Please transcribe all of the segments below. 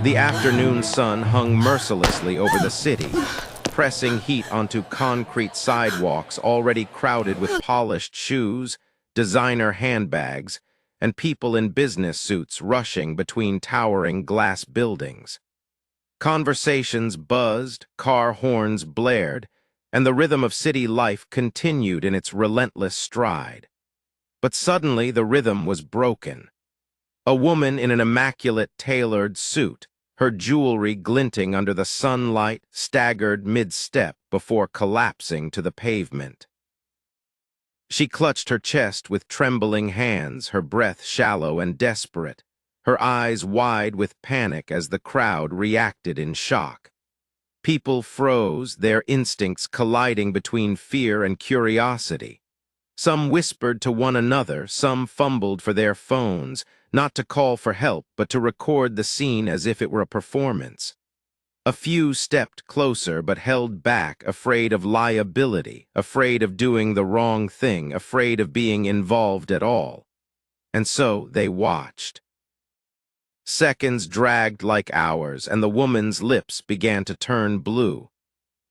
The afternoon sun hung mercilessly over the city, pressing heat onto concrete sidewalks already crowded with polished shoes, designer handbags, and people in business suits rushing between towering glass buildings. Conversations buzzed, car horns blared, and the rhythm of city life continued in its relentless stride. But suddenly the rhythm was broken. A woman in an immaculate tailored suit, her jewelry glinting under the sunlight, staggered mid-step before collapsing to the pavement. She clutched her chest with trembling hands, her breath shallow and desperate, her eyes wide with panic as the crowd reacted in shock. People froze, their instincts colliding between fear and curiosity. Some whispered to one another, some fumbled for their phones, not to call for help, but to record the scene as if it were a performance. A few stepped closer but held back, afraid of liability, afraid of doing the wrong thing, afraid of being involved at all. And so they watched. Seconds dragged like hours, and the woman's lips began to turn blue.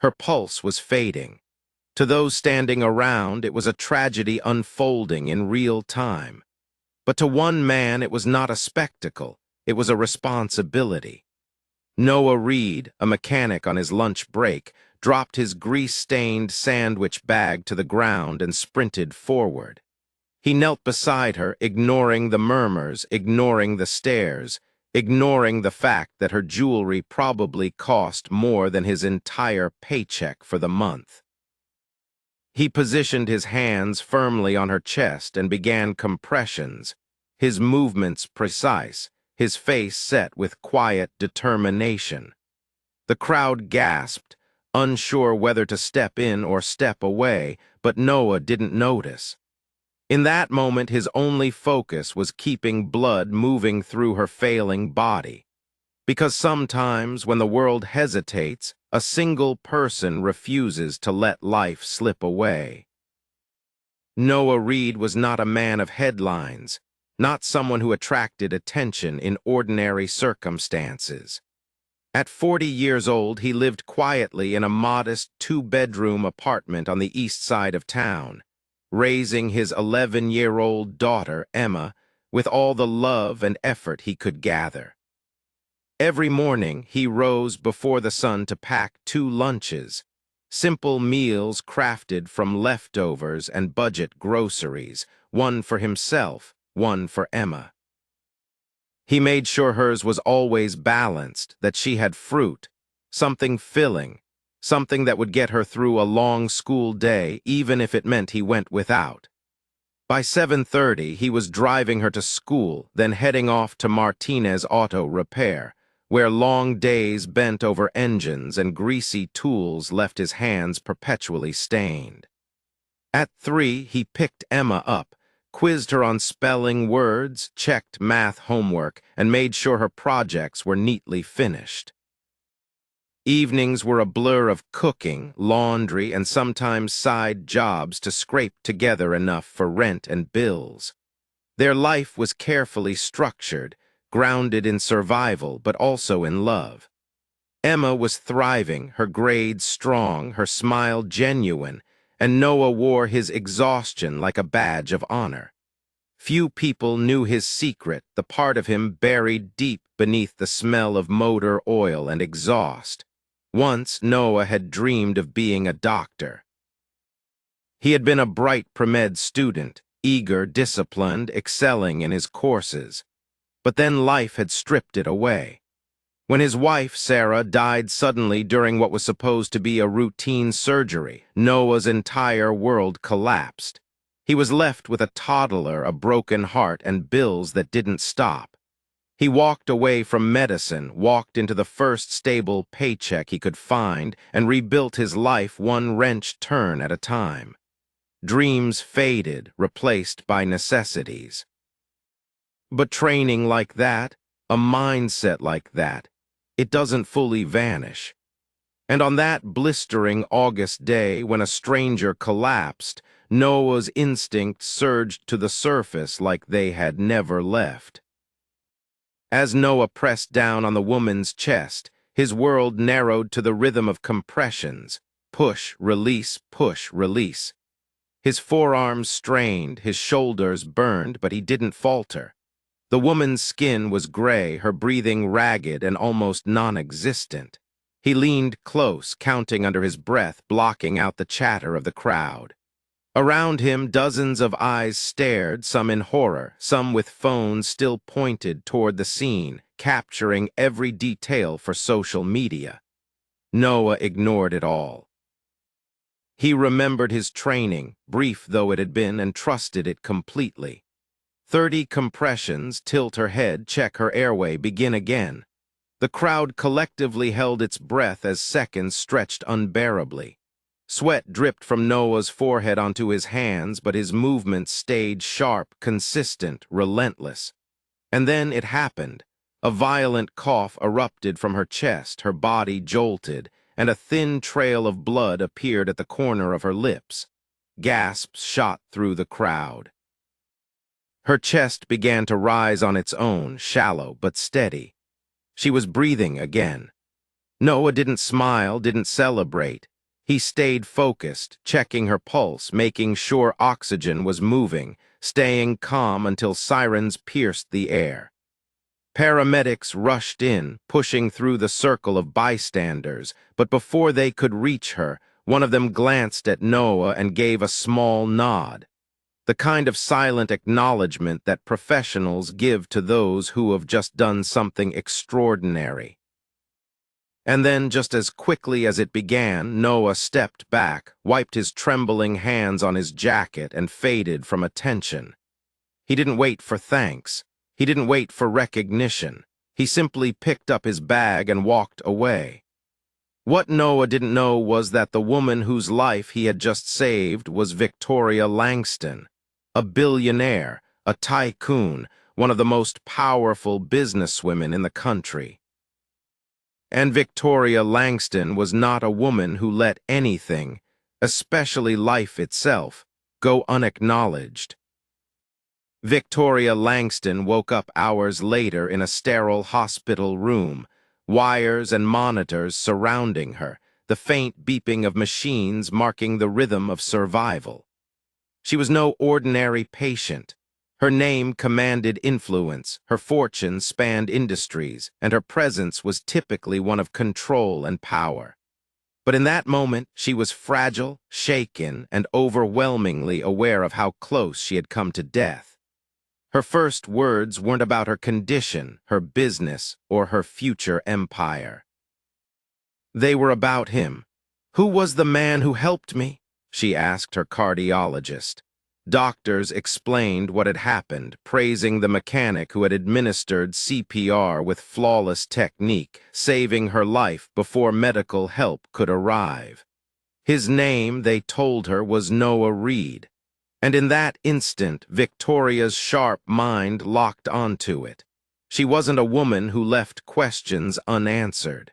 Her pulse was fading. To those standing around, it was a tragedy unfolding in real time. But to one man, it was not a spectacle, it was a responsibility. Noah Reed, a mechanic on his lunch break, dropped his grease-stained sandwich bag to the ground and sprinted forward. He knelt beside her, ignoring the murmurs, ignoring the stares, ignoring the fact that her jewelry probably cost more than his entire paycheck for the month. He positioned his hands firmly on her chest and began compressions, his movements precise, his face set with quiet determination. The crowd gasped, unsure whether to step in or step away, but Noah didn't notice. In that moment, his only focus was keeping blood moving through her failing body. Because sometimes, when the world hesitates, a single person refuses to let life slip away. Noah Reed was not a man of headlines, not someone who attracted attention in ordinary circumstances. At 40 years old, he lived quietly in a modest two-bedroom apartment on the east side of town, raising his 11-year-old daughter, Emma, with all the love and effort he could gather. Every morning, he rose before the sun to pack 2 lunches, simple meals crafted from leftovers and budget groceries, one for himself, one for Emma. He made sure hers was always balanced, that she had fruit, something filling, something that would get her through a long school day, even if it meant he went without. By 7:30, he was driving her to school, then heading off to Martinez Auto Repair, where long days bent over engines and greasy tools left his hands perpetually stained. At 3, he picked Emma up, quizzed her on spelling words, checked math homework, and made sure her projects were neatly finished. Evenings were a blur of cooking, laundry, and sometimes side jobs to scrape together enough for rent and bills. Their life was carefully structured, grounded in survival, but also in love. Emma was thriving, her grades strong, her smile genuine, and Noah wore his exhaustion like a badge of honor. Few people knew his secret, the part of him buried deep beneath the smell of motor oil and exhaust. Once, Noah had dreamed of being a doctor. He had been a bright pre-med student, eager, disciplined, excelling in his courses. But then life had stripped it away. When his wife, Sarah, died suddenly during what was supposed to be a routine surgery, Noah's entire world collapsed. He was left with a toddler, a broken heart, and bills that didn't stop. He walked away from medicine, walked into the first stable paycheck he could find, and rebuilt his life one wrench turn at a time. Dreams faded, replaced by necessities. But training like that, a mindset like that, it doesn't fully vanish. And on that blistering August day when a stranger collapsed, Noah's instincts surged to the surface like they had never left. As Noah pressed down on the woman's chest, his world narrowed to the rhythm of compressions. Push, release, push, release. His forearms strained, his shoulders burned, but he didn't falter. The woman's skin was gray, her breathing ragged and almost non-existent. He leaned close, counting under his breath, blocking out the chatter of the crowd. Around him, dozens of eyes stared, some in horror, some with phones still pointed toward the scene, capturing every detail for social media. Noah ignored it all. He remembered his training, brief though it had been, and trusted it completely. 30 compressions, tilt her head, check her airway, begin again. The crowd collectively held its breath as seconds stretched unbearably. Sweat dripped from Noah's forehead onto his hands, but his movements stayed sharp, consistent, relentless. And then it happened. A violent cough erupted from her chest, her body jolted, and a thin trail of blood appeared at the corner of her lips. Gasps shot through the crowd. Her chest began to rise on its own, shallow but steady. She was breathing again. Noah didn't smile, didn't celebrate. He stayed focused, checking her pulse, making sure oxygen was moving, staying calm until sirens pierced the air. Paramedics rushed in, pushing through the circle of bystanders, but before they could reach her, one of them glanced at Noah and gave a small nod. The kind of silent acknowledgement that professionals give to those who have just done something extraordinary. And then, just as quickly as it began, Noah stepped back, wiped his trembling hands on his jacket, and faded from attention. He didn't wait for thanks. He didn't wait for recognition. He simply picked up his bag and walked away. What Noah didn't know was that the woman whose life he had just saved was Victoria Langston, a billionaire, a tycoon, one of the most powerful businesswomen in the country. And Victoria Langston was not a woman who let anything, especially life itself, go unacknowledged. Victoria Langston woke up hours later in a sterile hospital room, wires and monitors surrounding her, the faint beeping of machines marking the rhythm of survival. She was no ordinary patient. Her name commanded influence, her fortune spanned industries, and her presence was typically one of control and power. But in that moment, she was fragile, shaken, and overwhelmingly aware of how close she had come to death. Her first words weren't about her condition, her business, or her future empire. They were about him. "Who was the man who helped me?" she asked her cardiologist. Doctors explained what had happened, praising the mechanic who had administered CPR with flawless technique, saving her life before medical help could arrive. His name, they told her, was Noah Reed. And in that instant, Victoria's sharp mind locked onto it. She wasn't a woman who left questions unanswered.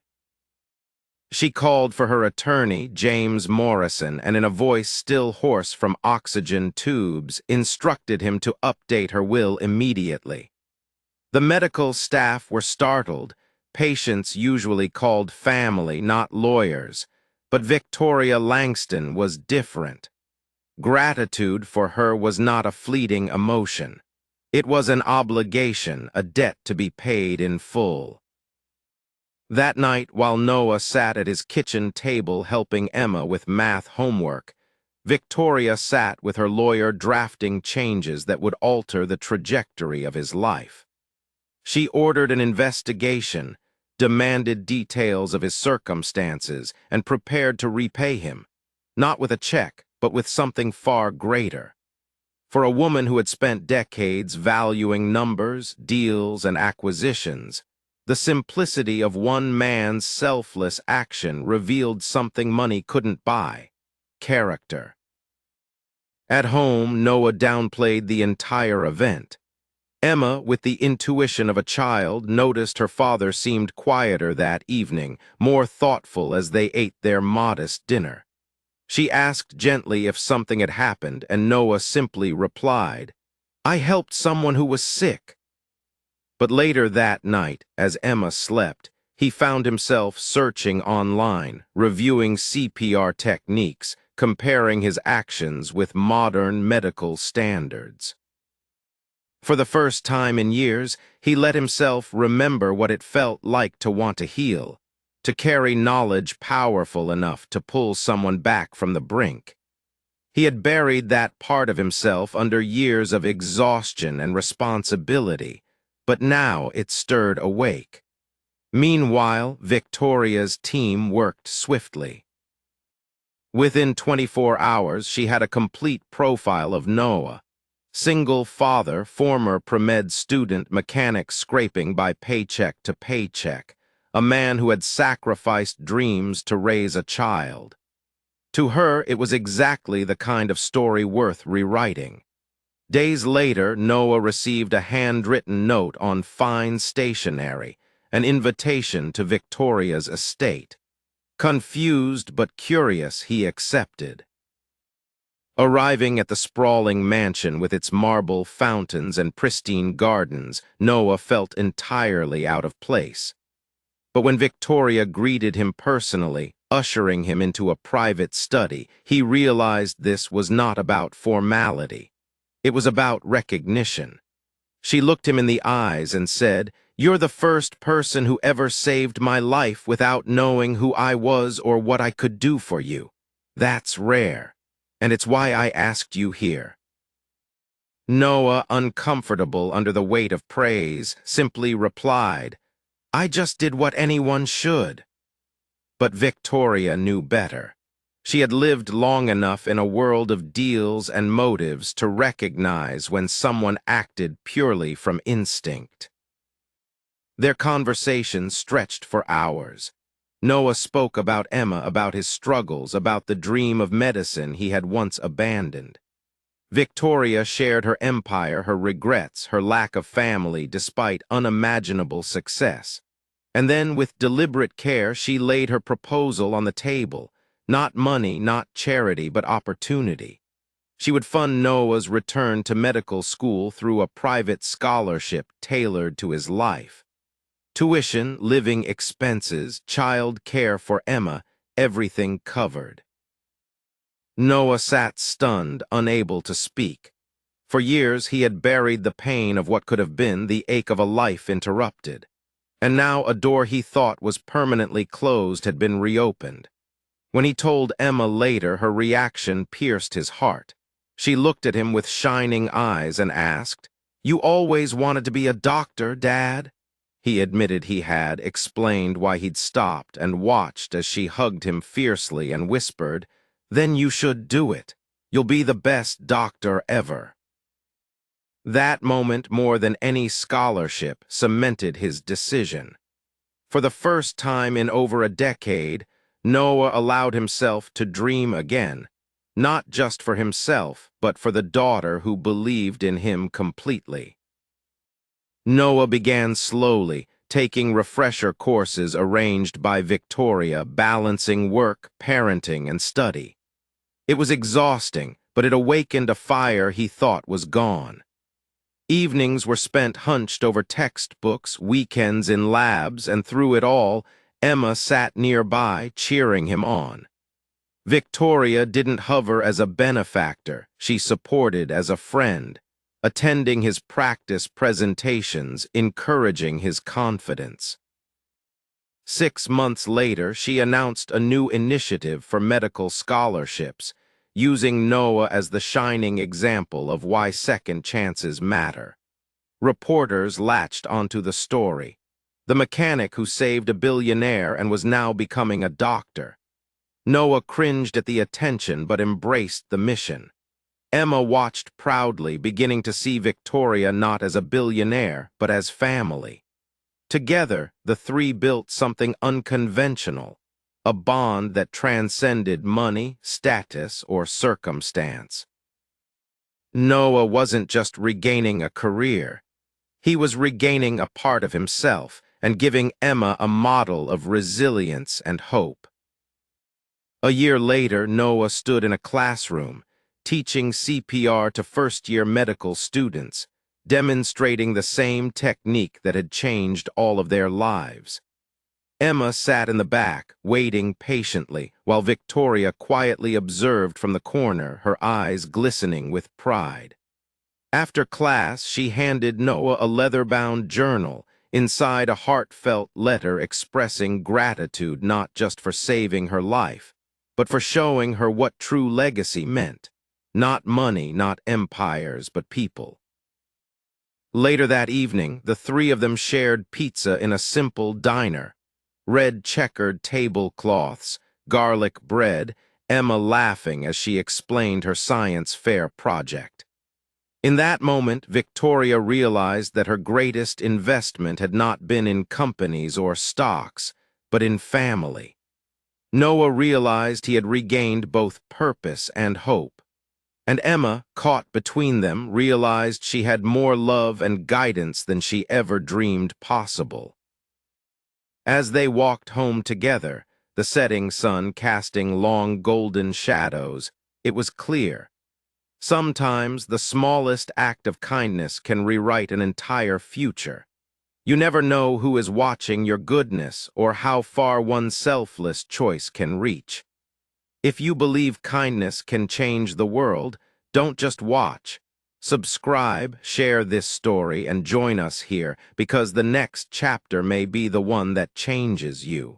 She called for her attorney, James Morrison, and in a voice still hoarse from oxygen tubes, instructed him to update her will immediately. The medical staff were startled. Patients usually called family, not lawyers. But Victoria Langston was different. Gratitude for her was not a fleeting emotion. It was an obligation, a debt to be paid in full. That night, while Noah sat at his kitchen table helping Emma with math homework, Victoria sat with her lawyer drafting changes that would alter the trajectory of his life. She ordered an investigation, demanded details of his circumstances, and prepared to repay him, not with a check, but with something far greater. For a woman who had spent decades valuing numbers, deals, and acquisitions, the simplicity of one man's selfless action revealed something money couldn't buy: character. At home, Noah downplayed the entire event. Emma, with the intuition of a child, noticed her father seemed quieter that evening, more thoughtful as they ate their modest dinner. She asked gently if something had happened, and Noah simply replied, "I helped someone who was sick." But later that night, as Emma slept, he found himself searching online, reviewing CPR techniques, comparing his actions with modern medical standards. For the first time in years, he let himself remember what it felt like to want to heal, to carry knowledge powerful enough to pull someone back from the brink. He had buried that part of himself under years of exhaustion and responsibility, but now it stirred awake. Meanwhile, Victoria's team worked swiftly. Within 24 hours, she had a complete profile of Noah. Single father, former pre-med student, mechanic scraping by paycheck to paycheck, a man who had sacrificed dreams to raise a child. To her, it was exactly the kind of story worth rewriting. Days later, Noah received a handwritten note on fine stationery, an invitation to Victoria's estate. Confused but curious, he accepted. Arriving at the sprawling mansion with its marble fountains and pristine gardens, Noah felt entirely out of place. But when Victoria greeted him personally, ushering him into a private study, he realized this was not about formality. It was about recognition. She looked him in the eyes and said, "You're the first person who ever saved my life without knowing who I was or what I could do for you. That's rare, and it's why I asked you here." Noah, uncomfortable under the weight of praise, simply replied, "I just did what anyone should." But Victoria knew better. She had lived long enough in a world of deals and motives to recognize when someone acted purely from instinct. Their conversation stretched for hours. Noah spoke about Emma, about his struggles, about the dream of medicine he had once abandoned. Victoria shared her empire, her regrets, her lack of family despite unimaginable success. And then, with deliberate care, she laid her proposal on the table. Not money, not charity, but opportunity. She would fund Noah's return to medical school through a private scholarship tailored to his life. Tuition, living expenses, child care for Emma, everything covered. Noah sat stunned, unable to speak. For years he had buried the pain of what could have been the ache of a life interrupted. And now a door he thought was permanently closed had been reopened. When he told Emma later, her reaction pierced his heart. She looked at him with shining eyes and asked, "You always wanted to be a doctor, Dad?" He admitted he had, explained why he'd stopped, and watched as she hugged him fiercely and whispered, "Then you should do it. You'll be the best doctor ever." That moment, more than any scholarship, cemented his decision. For the first time in over a decade, Noah allowed himself to dream again, not just for himself, but for the daughter who believed in him completely. Noah began slowly, taking refresher courses arranged by Victoria, balancing work, parenting, and study. It was exhausting, but it awakened a fire he thought was gone. Evenings were spent hunched over textbooks, weekends in labs, and through it all, Emma sat nearby, cheering him on. Victoria didn't hover as a benefactor, she supported as a friend, attending his practice presentations, encouraging his confidence. 6 months later, she announced a new initiative for medical scholarships, using Noah as the shining example of why second chances matter. Reporters latched onto the story. The mechanic who saved a billionaire and was now becoming a doctor. Noah cringed at the attention but embraced the mission. Emma watched proudly, beginning to see Victoria not as a billionaire, but as family. Together, the three built something unconventional, a bond that transcended money, status, or circumstance. Noah wasn't just regaining a career. He was regaining a part of himself and giving Emma a model of resilience and hope. A year later, Noah stood in a classroom, teaching CPR to first-year medical students, demonstrating the same technique that had changed all of their lives. Emma sat in the back, waiting patiently, while Victoria quietly observed from the corner, her eyes glistening with pride. After class, she handed Noah a leather-bound journal, inside a heartfelt letter expressing gratitude not just for saving her life, but for showing her what true legacy meant. Not money, not empires, but people. Later that evening, the three of them shared pizza in a simple diner. Red checkered tablecloths, garlic bread, Emma laughing as she explained her science fair project. In that moment, Victoria realized that her greatest investment had not been in companies or stocks, but in family. Noah realized he had regained both purpose and hope. And Emma, caught between them, realized she had more love and guidance than she ever dreamed possible. As they walked home together, the setting sun casting long golden shadows, it was clear. Sometimes the smallest act of kindness can rewrite an entire future. You never know who is watching your goodness or how far one's selfless choice can reach. If you believe kindness can change the world, don't just watch. Subscribe, share this story, and join us here because the next chapter may be the one that changes you.